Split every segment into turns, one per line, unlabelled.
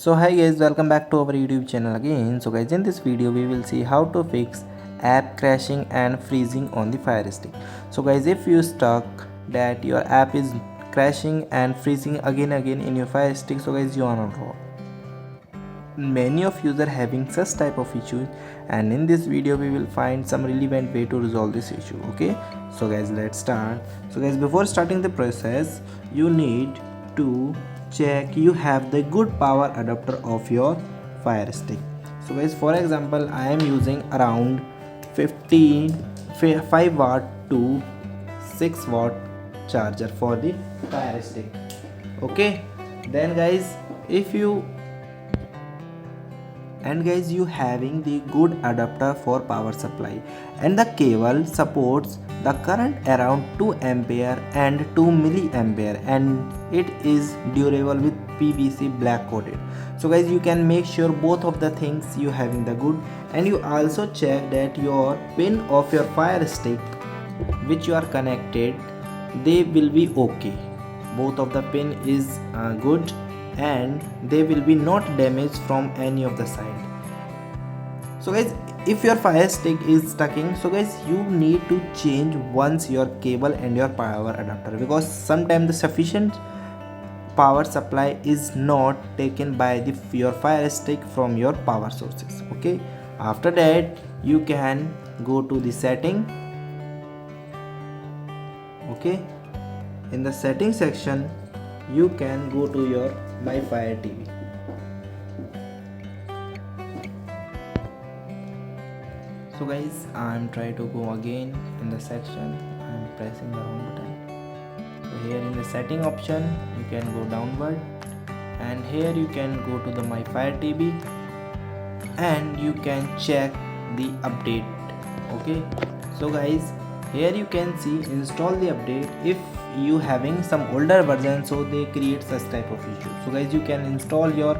So hi guys, welcome back to our YouTube channel again. So guys, in this video we will see how to fix app crashing and freezing on the FireStick. So guys, if you stuck that your app is crashing and freezing again in your FireStick, so guys, you are not wrong. Many of you are having such type of issues, and in this video we will find some relevant way to resolve this issue. Okay, so guys, let's start. So guys, before starting the process, you need to check you have the good power adapter of your FireStick. So guys, for example, I am using around 5 watt to 6 watt charger for the FireStick. Okay, then guys, if you you having the good adapter for power supply, and the cable supports the current around 2 ampere and 2 milliampere, and it is durable with PVC black coated. So guys, you can make sure both of the things you having the good, and you also check that your pin of your FireStick which you are connected, they will be okay. Both of the pin is good and they will be not damaged from any of the side. So guys, if your FireStick is stucking, so guys, you need to change once your cable and your power adapter, because sometimes the sufficient power supply is not taken by your FireStick from your power sources. Okay, after that you can go to the setting. Okay, in the setting section you can go to your My Fire TV. So guys, I'm trying to go again in the section. I'm pressing the wrong button. So here in the setting option you can go downward, and here you can go to the My Fire TV and you can check the update. Okay, so guys, here you can see install the update. If you having some older version, so they create such type of issue. So guys, you can install your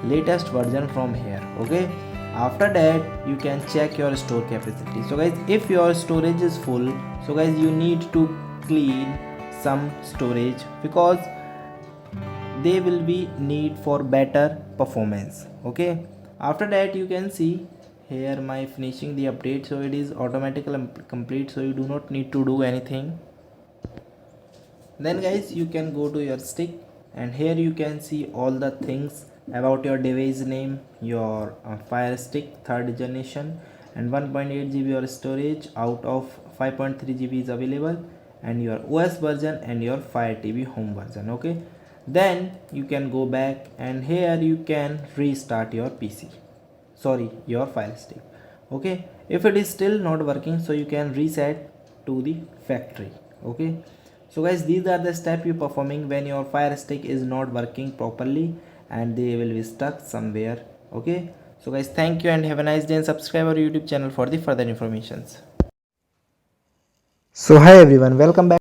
latest version from here. Okay, after that you can check your store capacity. So guys, if your storage is full, so guys, you need to clean some storage, because they will be need for better performance. Okay, after that you can see here my finishing the update, so it is automatically complete, so you do not need to do anything. Then guys, you can go to your stick, and here you can see all the things about your device name, your FireStick 3rd generation, and 1.8 GB your storage out of 5.3 GB is available, and your OS version and your Fire TV home version. Okay, then you can go back, and here you can restart your PC, sorry, your FireStick. Okay, if it is still not working, so you can reset to the factory. Okay, so guys, these are the steps you performing when your FireStick is not working properly and they will be stuck somewhere. Okay, so guys, thank you and have a nice day, and subscribe our YouTube channel for the further informations. So hi everyone, welcome back.